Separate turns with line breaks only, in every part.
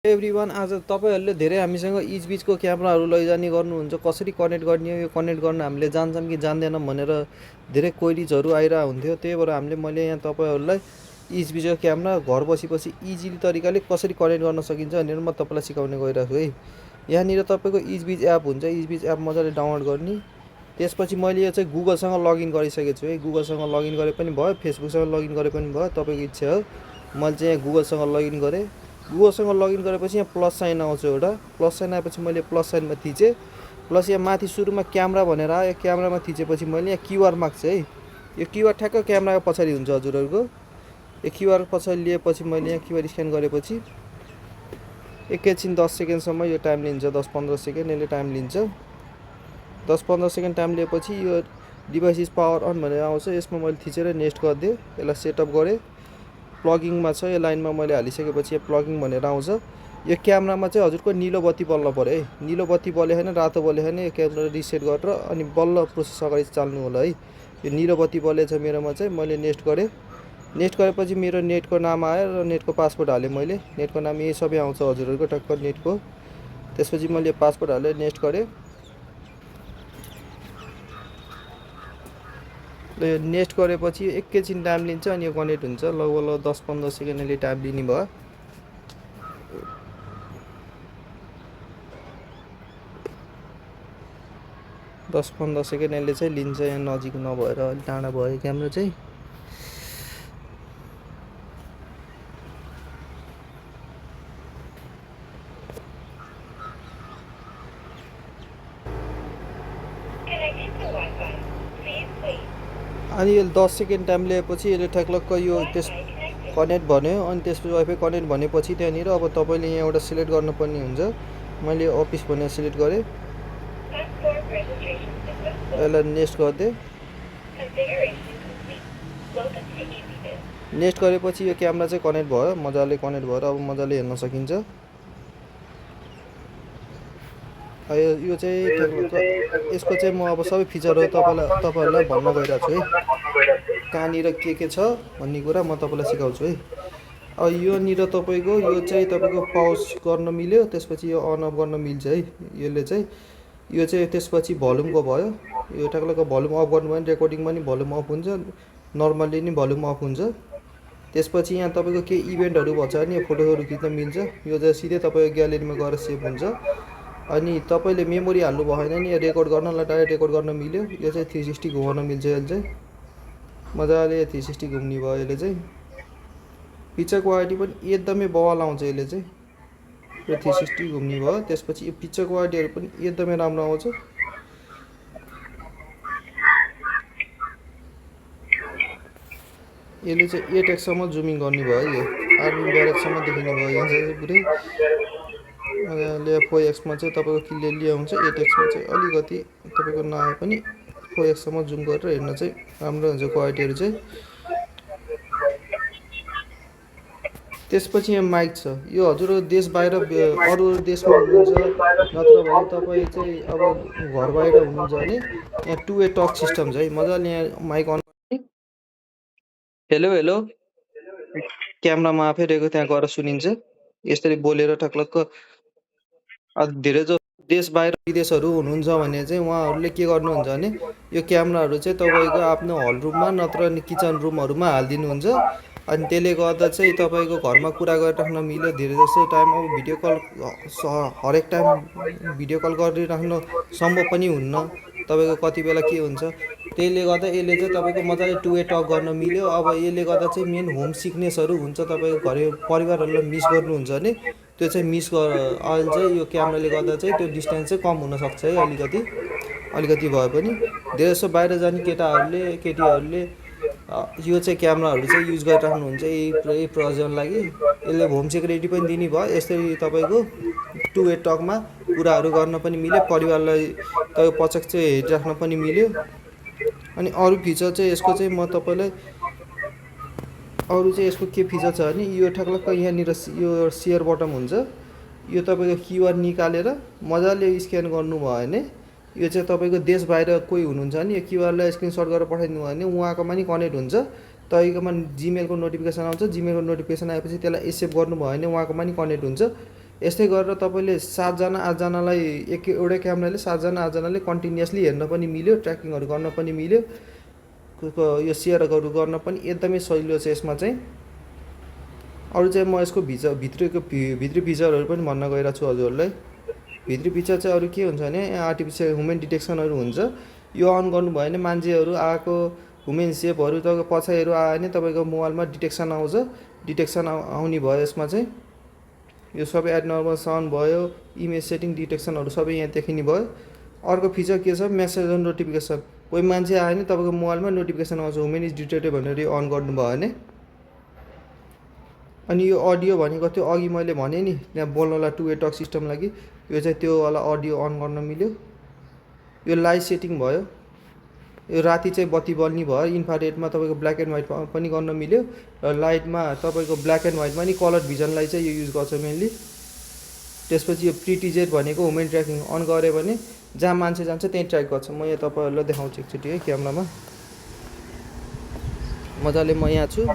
Everyone आज तपाईँहरूले धेरै हामीसँग इचबिचको क्यामेराहरू लैजाने गर्नुहुन्छ कसरी कनेक्ट गर्ने यो कनेक्ट गर्न हामीले जान्छौँ कि जान्दैनौँ भनेर धेरै क्वेरिजहरू आइरहेको हुन्थ्यो। त्यही भएर मैले यहाँ तपाईँहरूलाई इचबिचको क्यामेरा घर बसी इजिली तरिकाले कसरी कनेक्ट गर्न सकिन्छ भनेर म तपाईँलाई सिकाउने गइरहेको छु है। यहाँनिर तपाईँको इचबिच एप हुन्छ, इचबिच एप मजाले डाउनलोड गर्ने। त्यसपछि मैले यो चाहिँ गुगलसँग लगइन गरिसकेको छु है। गुगलसँग लगइन गरे पनि भयो, फेसबुकसँग लगइन गरे पनि भयो, तपाईँको इच्छा हो। मैले चाहिँ यहाँ गुगलसँग लगइन गरेँ। गुगलसँग लगइन गरेपछि यहाँ प्लस साइन आउँछ, एउटा प्लस साइन आएपछि मैले प्लस साइनमा थिचेँ। प्लस यहाँ माथि सुरुमा क्यामेरा भनेर आयो, क्यामेरामा थिचेपछि मैले यहाँ क्युआर माग्छ है। यो क्युआर ठ्याक्क क्यामेराको पछाडि हुन्छ हजुरहरूको। यो क्युआर पछाडि लिएपछि मैले यहाँ क्युआर स्क्यान गरेपछि एकैछिन 10 सेकेन्डसम्म यो टाइम लिन्छ, 10-15 सेकेन्ड यसले टाइम लिन्छ। 10-15 सेकेन्ड टाइम लिएपछि यो डिभाइस इज पावर अन भनेर आउँछ। यसमा मैले थिचेर नेक्स्ट गरिदिएँ, यसलाई सेटअप गरेँ। प्लगिङमा छ, यो लाइनमा मैले हालिसकेपछि यहाँ प्लगिङ भनेर आउँछ। यो क्यामेरामा चाहिँ हजुरको निलो बत्ती बल्न पऱ्यो है। निलो बत्ती बल्यो होइन, रातो बल्यो होइन, यो क्यामेरा रिसेट गरेर अनि बल्ल प्रोसेस अगाडि चाल्नु होला है। यो निलो बत्ती बलेछ मेरोमा चाहिँ। मैले नेक्स्ट गरेँ। नेक्स्ट गरेपछि मेरो नेटको नाम आयो र नेटको पासवर्ड हालेँ मैले। नेटको नाम यही सबै आउँछ हजुरहरूको टक्क नेटको। त्यसपछि मैले पासवर्ड हालेँ, नेक्स्ट गरेँ। नेक्स्ट गरेपछि एकैछिन टाइम लिन्छ अनि यो कनेक्ट हुन्छ। लगभग 10-15 सेकेन्ड यसले टाइम लिने भयो। दस 15 सेकेन्ड यसले चाहिँ लिन्छ। यहाँ नजिक नभएर अलिक टाढा भयो क्यामेरा चाहिँ। अनि यो 10 सेकेन्ड टाइम लिएपछि यसले ठ्याक्लक्क यो त्यस कनेक्ट भन्यो। अनि त्यसपछि वाइफाई कनेक्ट भनेपछि त्यहाँनिर अब तपाईँले यहाँ एउटा सिलेक्ट गर्नुपर्ने हुन्छ। मैले अफिस भनेर सिलेक्ट गरेँ, यसलाई नेक्स्ट गरिदिएँ। नेक्स्ट गरेपछि यो क्यामेरा चाहिँ कनेक्ट भयो, मजाले कनेक्ट भएर अब मजाले हेर्न सकिन्छ। यो चाहिँ यसको चाहिँ म अब सबै फिचरहरू तपाईँहरूलाई भन्न गइरहेको छु है। कहाँनिर के छ भन्ने कुरा म तपाईँलाई सिकाउँछु है। अब योनिर तपाईँको यो चाहिँ तपाईँको पाउज गर्न मिल्यो, त्यसपछि यो अन अफ गर्न मिल्छ है। यसले चाहिँ यो चाहिँ त्यसपछि भोल्युमको भयो। यो ठ्याक्लको भोल्युम अफ गर्नुभयो भने रेकर्डिङमा नि भोल्युम अफ हुन्छ, नर्मल्ली नि भोल्युम अफ हुन्छ। त्यसपछि यहाँ तपाईँको केही इभेन्टहरू भन्छ भने यो फोटोहरू खिच्न मिल्छ। यो चाहिँ सिधै तपाईँको ग्यालेरीमा गएर सेभ हुन्छ। अनि तपाईँले मेमोरी हाल्नु भएन नि रेकर्ड गर्नलाई डाइरेक्ट रेकर्ड गर्न मिल्यो। यो चाहिँ 360 घुमाउन मिल्छ। यसले चाहिँ मजाले 360 घुम्ने भयो। यसले चाहिँ पिक्चर क्वालिटी पनि एकदमै बवाल आउँछ। यसले चाहिँ यो 360 घुम्ने भयो। त्यसपछि यो पिक्चर क्वालिटीहरू पनि एकदमै राम्रो आउँछ। यसले चाहिँ 8x जुमिङ गर्ने भयो। यो आर्मी ब्यारेकसम्म देखिने भयो। यहाँ चाहिँ पुरै मजाले 4x चाहिँ तपाईँको क्लियरली आउँछ। 8x चाहिँ अलिकति तपाईँको नआए पनि 4x जुम गरेर हेर्न चाहिँ राम्रो हुन्छ क्वालिटीहरू चाहिँ। त्यसपछि यहाँ माइक छ। यो हजुर देश बाहिर अरू देशमा हुनुहुन्छ नत्र भने तपाईँ चाहिँ अब घर बाहिर हुनुहुन्छ भने यहाँ 2 वे टक सिस्टम छ है। मजाले यहाँ माइक अन गर्ने, हेलो हेलो क्यामेरामा आफै रहेको त्यहाँ गएर सुनिन्छ। यसरी बोलेर ठक्लक्क धेरै जो देश बाहिर विदेशहरू हुनुहुन्छ भने चाहिँ उहाँहरूले के गर्नुहुन्छ भने यो क्यामेराहरू चाहिँ तपाईँको आफ्नो हल रुममा नत्र किचन रुमहरूमा हालिदिनुहुन्छ। अनि त्यसले गर्दा चाहिँ तपाईँको घरमा कुरा गरिराख्न मिल्यो। धेरै जस्तो टाइम अब भिडियो कल हरेक टाइम भिडियो कल गरिराख्नु सम्भव पनि हुन्न, तपाईँको कति बेला के हुन्छ। त्यसले गर्दा यसले चाहिँ तपाईँको मजाले 2 वे टक गर्न मिल्यो। अब यसले गर्दा चाहिँ मेन होम सिकनेसहरू हुन्छ, तपाईँको घर परिवारहरूलाई मिस गर्नुहुन्छ भने त्यो चाहिँ मिस अहिले चाहिँ यो क्यामेराले गर्दा चाहिँ त्यो डिस्टेन्स चाहिँ कम हुनसक्छ है। अलिकति भए पनि धेरै जस्तो बाहिर जाने केटीहरूले यो चाहिँ क्यामेराहरू चाहिँ युज गरिराख्नुहुन्छ यही प्रयोजनको लागि। यसले होम सिक्युरिटी पनि दिने भयो। यसरी तपाईँको 2 वे टकमा कुराहरू गर्न पनि मिल्यो, परिवारलाई तपाईँको प्रत्यक्ष हेरिराख्न पनि मिल्यो। अनि अरू फिचर चाहिँ यसको चाहिँ म तपाईँलाई अरू चाहिँ यसको के फिचर छ भने यो ठक्लक्क यहाँनिर यो सेयर बटन हुन्छ। यो तपाईँको क्युआर निकालेर मजाले स्क्यान गर्नुभयो भने यो चाहिँ तपाईँको देश बाहिर कोही हुनुहुन्छ भने यो क्युआरलाई स्क्रिनसट गरेर पठाइदिनु भयो भने उहाँकोमा नि कनेक्ट हुन्छ। तपाईँकोमा जिमेलको नोटिफिकेसन आउँछ। जिमेलको नोटिफिकेसन आएपछि त्यसलाई एक्सेप्ट गर्नुभयो भने उहाँकोमा नि कनेक्ट हुन्छ। यस्तै गरेर तपाईँले 7जना 8जनालाई एउटै क्यामेराले 7जना 8जनाले कन्टिन्युसली हेर्न पनि मिल्यो, ट्र्याकिङहरू गर्न पनि मिल्यो, यो सेयरहरू गर्न पनि एकदमै सजिलो छ यसमा चाहिँ। अरू चाहिँ म यसको भित्री फिचरहरू पनि भन्न गइरहेको छु हजुरहरूलाई। भित्री फिचर चाहिँ अरू के हुन्छ भने आर्टिफिसियल ह्युमन डिटेक्सनहरू हुन्छ। यो अन गर्नुभयो भने मान्छेहरू आएको ह्युमन सेपहरू तपाईँको पछाडिहरू आयो भने तपाईँको मोबाइलमा डिटेक्सन आउँछ। डिटेक्सन आउने भयो यसमा चाहिँ। यो सबै एडनर्मल साउन्ड भयो, इमेज सेटिङ डिटेक्सनहरू सबै यहाँ देखिने भयो। अर्को फिचर के छ, मेसेज एन्ड नोटिफिकेसन। कोही मान्छे आयो भने तपाईँको मोबाइलमा नोटिफिकेसन आउँछ ह्युमन इज डिटेक्टेड भनेर यो अन गर्नुभयो भने। अनि यो अडियो भनेको त्यो अघि मैले भने नि त्यहाँ बोल्नलाई 2 वे टक सिस्टम लागि, यो चाहिँ त्यो वाला अडियो अन गर्न मिल्यो। यो लाइट सेटिङ भयो, यो राति चाहिँ बत्ती बल्ने भयो। इन्फ्रारेडमा तपाईँको ब्ल्याक एन्ड व्हाइट पनि गर्न मिल्यो, र लाइटमा तपाईँको ब्ल्याक एन्ड व्हाइटमा नि कलर भिजनलाई चाहिँ यो युज गर्छ मेनली। त्यसपछि यो प्रिटिजेट भनेको ह्युमन ट्र्याकिङ अन गऱ्यो भने जहाँ मान्छे जान्छ त्यहीँ ट्र्याक गर्छ। म यहाँ तपाईँहरूलाई देखाउँछु एकचोटि है क्यामेरामा। मजाले म यहाँ छु,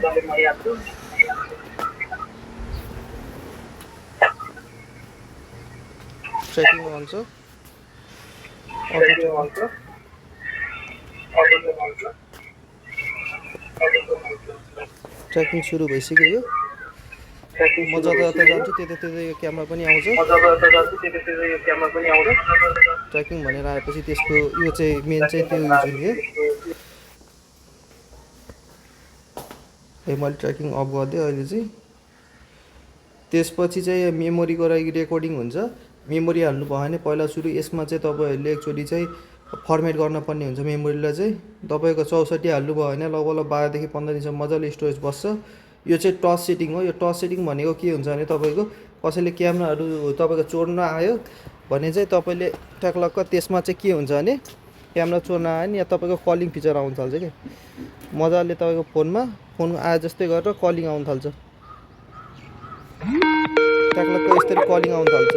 ट्र्याकिङ अन छ, ट्र्याकिङ सुरु भइसक्यो। यो म जता जान्छु त्यता यो क्यामेरा पनि आउँछ। ट्र्याकिङ भनेर आएपछि त्यसको यो चाहिँ मेन चाहिँ त्यो युज हुने। मैले ट्र्याकिङ अफ गरिदिएँ अहिले चाहिँ। त्यसपछि चाहिँ मेमोरीको लागि रेकर्डिङ हुन्छ। मेमोरी हाल्नुभयो भने पहिला सुरु यसमा चाहिँ तपाईँहरूले एकचोटि चाहिँ फर्मेट गर्न पर्ने हुन्छ मेमोरीलाई चाहिँ। तपाईँको 64 हाल्नुभयो भने लगभग 12 देखि 15 दिनसम्म मजाले स्टोरेज बस्छ। यो चाहिँ टच सेटिङ हो। यो टच सेटिङ भनेको के हुन्छ भने तपाईँको कसैले क्यामेराहरू तपाईँको चोर्न आयो भने चाहिँ तपाईँले ट्याक्लक्क त्यसमा चाहिँ के हुन्छ भने क्यामेरा चोर्न आयो नि, या तपाईँको कलिङ फिचर आउनु थाल्छ कि मजाले तपाईँको फोन आए जस्तै गरेर कलिङ आउनु थाल्छ। ट्याक्लक्क यस्तरी कलिङ आउनु थाल्छ।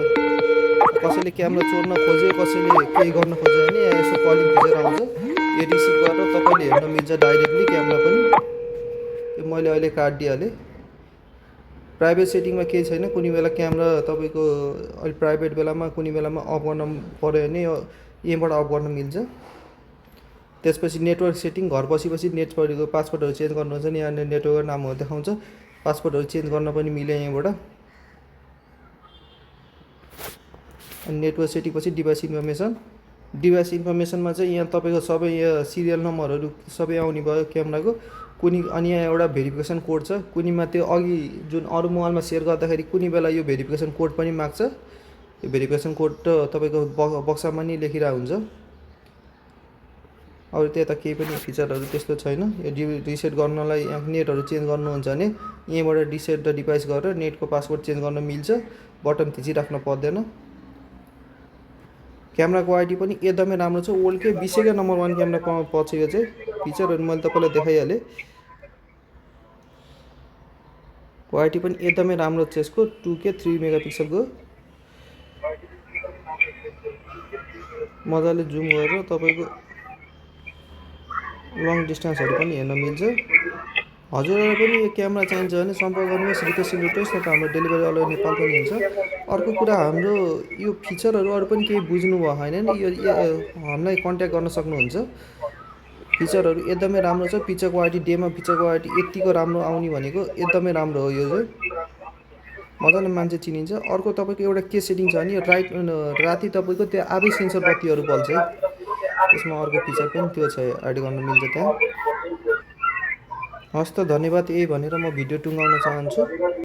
कसैले क्यामेरा चोर्न खोज्यो, कसैले केही गर्न खोज्यो भने यसो कलिङ फिचर आउँछ। यो रिसिभ गरेर तपाईँले हेर्न मिल्छ डाइरेक्टली क्यामेरा पनि। त्यो मैले अहिले काटिदिइहालेँ। प्राइभेट सेटिङमा केही छैन। कुनै बेला क्यामेरा तपाईँको अहिले प्राइभेट बेलामा कुनै बेलामा अफ गर्न पऱ्यो भने यहीँबाट अफ गर्न मिल्छ। त्यसपछि नेटवर्क सेटिङ, घर बसी नेटवर्कको पासवर्डहरू चेन्ज गर्नुहुन्छ नि, यहाँ नेटवर्क नामहरू देखाउँछ। पासवर्डहरू चेन्ज गर्न पनि मिल्यो यहीँबाट। अनि नेटवर्क सेटिङ पछि डिभाइस इन्फर्मेसनमा चाहिँ यहाँ तपाईँको सबै यहाँ सिरियल नम्बरहरू सबै आउने भयो क्यामेराको। अनि यहाँ एउटा भेरिफिकेसन कोड छ। कुनैमा त्यो अघि जुन अरू मोबाइलमा सेयर गर्दाखेरि कुनै बेला यो भेरिफिकेसन कोड पनि माग्छ। यो भेरिफिकेसन कोड त तपाईँको बक्सामा नि लेखिरहेको हुन्छ। अरू त्यता केही पनि फिचरहरू त्यस्तो छैन। यो रिसेट गर्नलाई नेटहरू चेन्ज गर्नुहुन्छ भने यहीँबाट रिसेट द डिभाइस गरेर नेटको पासवर्ड चेन्ज गर्न मिल्छ। बटन थिचिराख्न पर्दैन। क्यामेरा क्वालिटी पनि एकदमै राम्रो छ। वर्ल्डकै विश्वकै नम्बर 1 क्यामेरा पर्छ यो चाहिँ। फिचरहरू मैले तपाईँलाई देखाइहालेँ। क्वालिटी पनि एकदमै राम्रो छ यसको। 2K 3 मेगापिक्सलको मजाले जुम गरेर तपाईँको लङ डिस्टेन्सहरू पनि हेर्न मिल्छ। हजुरहरूलाई पनि यो क्यामेरा चाहिन्छ भने सम्पर्क गर्नुहोस् रितेश इलेक्ट्रोनिक्स, न त हाम्रो डेलिभरी अल ओभर नेपाल पनि हुन्छ। अर्को कुरा, हाम्रो यो फिचरहरू अरू पनि केही बुझ्नुभयो भने नि यो हामीलाई कन्ट्याक्ट गर्न सक्नुहुन्छ। फिचरहरू एकदमै राम्रो छ। पिक्चर क्वालिटी डेमा पिक्चर क्वालिटी यतिको राम्रो आउने भनेको एकदमै राम्रो हो। यो चाहिँ मजाले मान्छे चिनिन्छ। अर्को तपाईँको एउटा के सेटिङ छ भने यो राति तपाईँको त्यो आबै सेन्सर बत्तीहरू बल्छ है। त्यसमा अर्को फिचर पनि त्यो छ, एड गर्न मिल्छ त्यहाँ। हस् त, धन्यवाद। यही भनेर म भिडियो टुङ्गाउन चाहन्छु।